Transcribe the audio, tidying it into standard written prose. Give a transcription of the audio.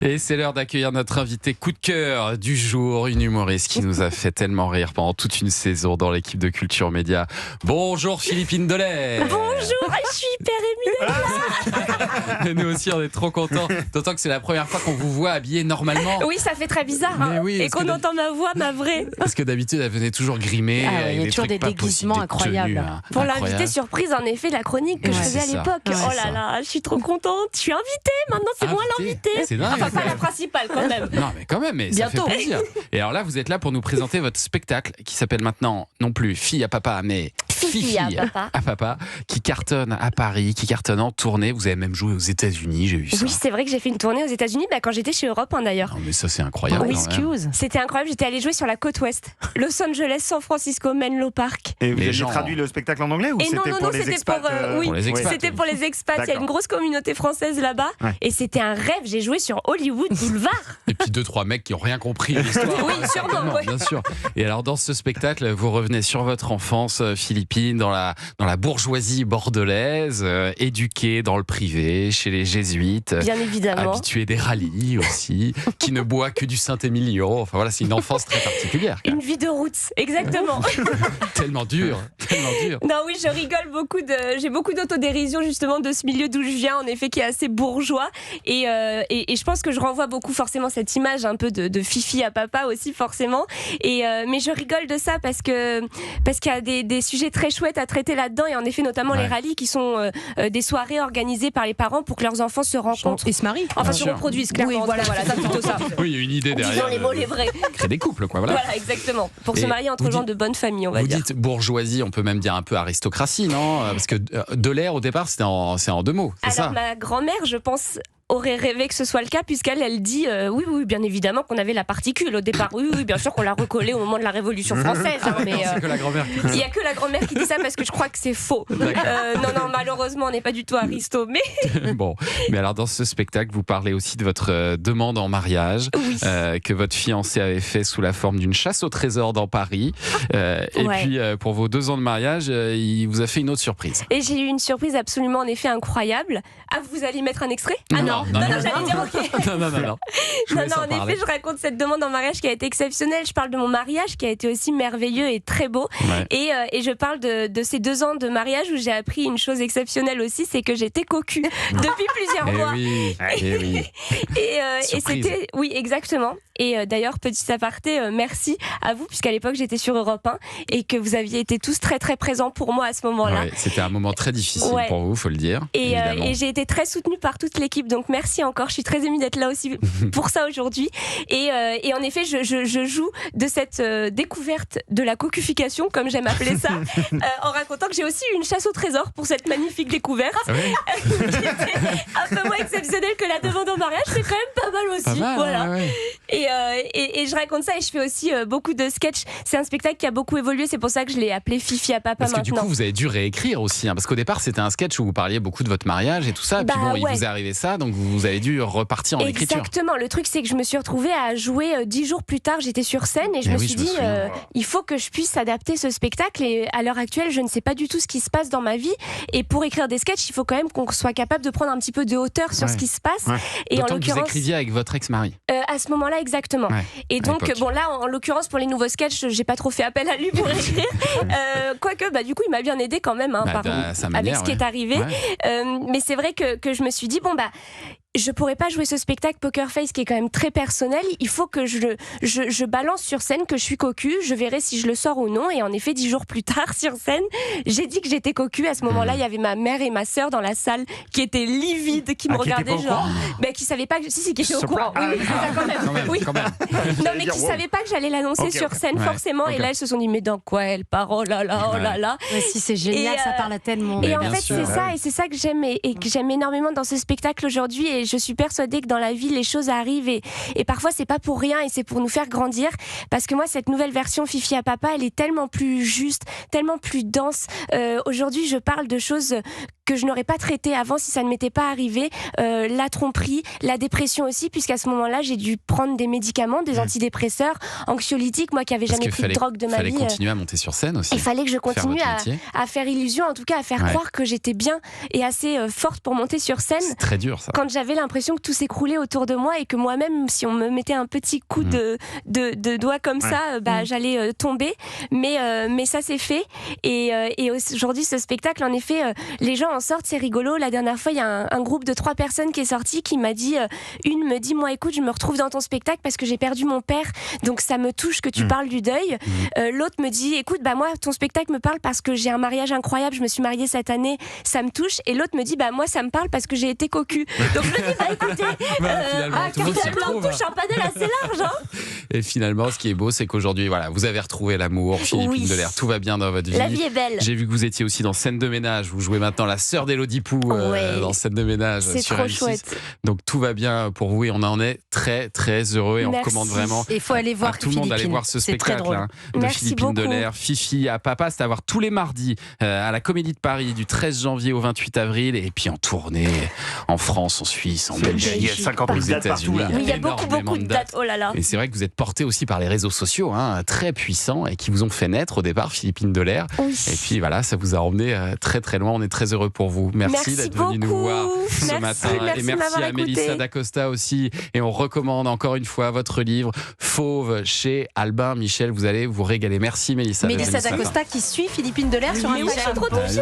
Et c'est l'heure d'accueillir notre invité coup de cœur du jour, une humoriste qui nous a fait tellement rire pendant toute une saison dans l'équipe de Culture Média. Bonjour Philippine Delay. Bonjour, je suis hyper émue. Et nous aussi on est trop contents, d'autant que c'est la première fois qu'on vous voit habillée normalement. Oui, ça fait très bizarre hein. Oui, et qu'on entend ma voix, ma vraie. Parce que d'habitude elle venait toujours grimée. Il y a toujours des déguisements incroyables. Pour l'invité surprise, en effet, la chronique que je faisais à l'époque. Ouais, oh là là, je suis trop contente. Je suis invitée, maintenant c'est moi l'invité. C'est dingue. Enfin, pas la principale quand même. Non mais quand même, mais bientôt. Ça fait plaisir. Et alors là vous êtes là pour nous présenter votre spectacle qui s'appelle maintenant non plus Fille à papa mais Fifi à papa, qui cartonne à Paris, qui cartonne en tournée. Vous avez même joué aux États-Unis, j'ai vu ça. Oui, c'est vrai que j'ai fait une tournée aux États-Unis quand j'étais chez Europe 1 d'ailleurs. Non mais ça c'est incroyable. C'était incroyable, j'étais allée jouer sur la côte ouest. Los Angeles, San Francisco, Menlo Park. Et vous Les avez gens... traduit le spectacle en anglais ou c'était pour les expats pour les expats. C'était pour les expats. Il y a une grosse communauté française là-bas. Ouais. Et c'était un rêve. J'ai joué sur Hollywood Boulevard. Et puis 2-3 mecs qui n'ont rien compris à l'histoire. Oui, sûrement. Ouais. Bien sûr. Et alors dans ce spectacle, vous revenez sur votre enfance philippine, dans la bourgeoisie bordelaise, éduquée dans le privé, chez les jésuites. Bien évidemment. Habituée des rallyes aussi, qui ne boit que du Saint-Émilion. Enfin voilà, c'est une enfance très particulière. Une vie de route, exactement. Tellement dur. Non, oui, je rigole beaucoup. J'ai beaucoup d'autodérision justement de ce milieu d'où je viens, en effet, qui est assez bourgeois. Et je pense que je renvoie beaucoup forcément cette image un peu de Fifi à papa aussi, forcément. Mais je rigole de ça parce qu'il y a des sujets très chouettes à traiter là-dedans. Et en effet, notamment les rallyes qui sont des soirées organisées par les parents pour que leurs enfants se rencontrent. Et se marient. Enfin, se reproduisent, clairement. Oui, voilà, c'est plutôt ça. Oui, il y a une idée derrière. Disons les mots, les vrais. Créer des couples, quoi. Voilà, exactement. Pour se marier entre gens de bonne famille, on va dire. Vous dites bourgeoisie, on peut même dire un peu aristocratie, non? Parce que Delay, au départ, c'est en 2 mots, c'est ça? Alors, ma grand-mère, je pense, aurait rêvé que ce soit le cas, puisqu'elle dit oui, bien évidemment qu'on avait la particule au départ. Oui, bien sûr qu'on l'a recollée au moment de la Révolution française. Hein, mais c'est que la grand-mère qui dit ça. Il n'y a que la grand-mère qui dit ça parce que je crois que c'est faux. Non, malheureusement, on n'est pas du tout aristo. Mais... Bon, mais alors dans ce spectacle, vous parlez aussi de votre demande en mariage, que votre fiancé avait fait sous la forme d'une chasse au trésor dans Paris. Et puis, pour vos 2 ans de mariage, il vous a fait une autre surprise. Et j'ai eu une surprise absolument, en effet, incroyable. Ah, vous allez mettre un extrait? Ah non, j'allais dire ok. Non. Non, en effet, je raconte cette demande en mariage qui a été exceptionnelle. Je parle de mon mariage qui a été aussi merveilleux et très beau. Ouais. Et je parle de ces 2 ans de mariage où j'ai appris une chose exceptionnelle aussi, c'est que j'étais cocu depuis plusieurs mois. Et c'était, oui, exactement. Et d'ailleurs, petit aparté, merci à vous, puisqu'à l'époque j'étais sur Europe 1 et que vous aviez été tous très très présents pour moi à ce moment-là. Ouais, c'était un moment très difficile pour vous, faut le dire. Et j'ai été très soutenue par toute l'équipe, donc merci encore. Je suis très émue d'être là aussi pour ça aujourd'hui. Et en effet, je joue de cette découverte de la cocufication, comme j'aime appeler ça, en racontant que j'ai aussi eu une chasse au trésor pour cette magnifique découverte. Qui était un peu moins exceptionnelle que la demande en mariage, c'est quand même pas mal aussi. Pas mal, voilà. Et je raconte ça et je fais aussi beaucoup de sketchs. C'est un spectacle qui a beaucoup évolué, c'est pour ça que je l'ai appelé Fifi à papa parce maintenant. Parce que du coup, vous avez dû réécrire aussi, parce qu'au départ, c'était un sketch où vous parliez beaucoup de votre mariage et tout ça. Puis bon, il vous est arrivé ça, donc vous avez dû repartir en écriture. Exactement. Le truc, c'est que je me suis retrouvée à jouer 10 jours plus tard. J'étais sur scène et je me suis dit, il faut que je puisse adapter ce spectacle. Et à l'heure actuelle, je ne sais pas du tout ce qui se passe dans ma vie. Et pour écrire des sketchs, il faut quand même qu'on soit capable de prendre un petit peu de hauteur sur ce qui se passe. Et en l'occurrence, vous écriviez avec votre ex-mari. À ce moment-là, exactement. Et donc, bon, là, en l'occurrence, pour les nouveaux sketchs, j'ai pas trop fait appel à lui pour écrire. Quoique, du coup, il m'a bien aidé quand même, avec ce qui est arrivé. Mais c'est vrai que je me suis dit, je pourrais pas jouer ce spectacle Poker Face qui est quand même très personnel. Il faut que je balance sur scène que je suis cocu. Je verrai si je le sors ou non. Et en effet, 10 jours plus tard sur scène, j'ai dit que j'étais cocu. À ce moment-là, il y avait ma mère et ma sœur dans la salle qui étaient livides, qui me regardaient genre, qui savaient pas que qui étaient au courant. Oui, c'est ça quand même. Non, mais qui savaient pas que j'allais l'annoncer sur scène forcément. Et là, elles se sont dit mais dans quoi elle part? Oh là là. Mais si c'est génial, ça parle à tellement. Et en fait, c'est ça, et c'est ça que j'aime et que j'aime énormément dans ce spectacle aujourd'hui. Et je suis persuadée que dans la vie, les choses arrivent et parfois, c'est pas pour rien et c'est pour nous faire grandir. Parce que moi, cette nouvelle version Fifi à papa, elle est tellement plus juste, tellement plus dense. Aujourd'hui, je parle de choses que je n'aurais pas traité avant si ça ne m'était pas arrivé. La tromperie, la dépression aussi, puisqu'à ce moment-là, j'ai dû prendre des médicaments, des antidépresseurs, anxiolytiques, moi qui n'avais jamais pris de drogue de ma vie. Il fallait continuer à monter sur scène aussi. Il fallait que je continue à faire illusion, en tout cas à faire croire que j'étais bien et assez forte pour monter sur scène. C'est très dur ça. Quand j'avais l'impression que tout s'écroulait autour de moi et que moi-même, si on me mettait un petit coup de doigt comme ça, j'allais tomber. Mais ça c'est fait. Et aujourd'hui, ce spectacle, en effet, les gens en sortent, c'est rigolo. La dernière fois, il y a un groupe de 3 personnes qui est sorti, qui m'a dit, une me dit, moi écoute, je me retrouve dans ton spectacle parce que j'ai perdu mon père, donc ça me touche que tu parles du deuil. L'autre me dit, écoute, moi ton spectacle me parle parce que j'ai un mariage incroyable, je me suis mariée cette année, ça me touche. Et l'autre me dit, moi ça me parle parce que j'ai été cocu. Donc je me dis, écoutez, on touche un panel assez large. Et finalement, ce qui est beau, c'est qu'aujourd'hui, voilà, vous avez retrouvé l'amour, Philippine Delair, tout va bien dans votre vie. La vie est belle. J'ai vu que vous étiez aussi dans Scène de ménage, vous jouez maintenant la sœur d'Élodie Pou dans Scène de ménage sur trop M6. Chouette. Donc tout va bien pour vous et on en est très très heureux et on recommande vraiment il faut aller voir à tout le monde d'aller voir ce spectacle de Philippine Delair, Fifi à Papa. C'est à voir tous les mardis à la Comédie de Paris du 13 janvier au 28 avril et puis en tournée en France, en Suisse, en Belgique, il y a 50 000 dates partout là. Il y a beaucoup de dates. Oh là là. Et c'est vrai que vous êtes porté aussi par les réseaux sociaux, très puissants et qui vous ont fait naître au départ, Philippine Delair. Oui. Et puis voilà, ça vous a emmené très très loin. On est très heureux pour vous. Merci d'être venu nous voir ce matin. Et merci à Mélissa D'Acosta aussi. Et on recommande encore une fois votre livre Fauve chez Albin Michel. Vous allez vous régaler. Merci Mélissa. Mélissa D'Acosta qui suit Philippine Delair sur Instagram. Je suis trop touchée.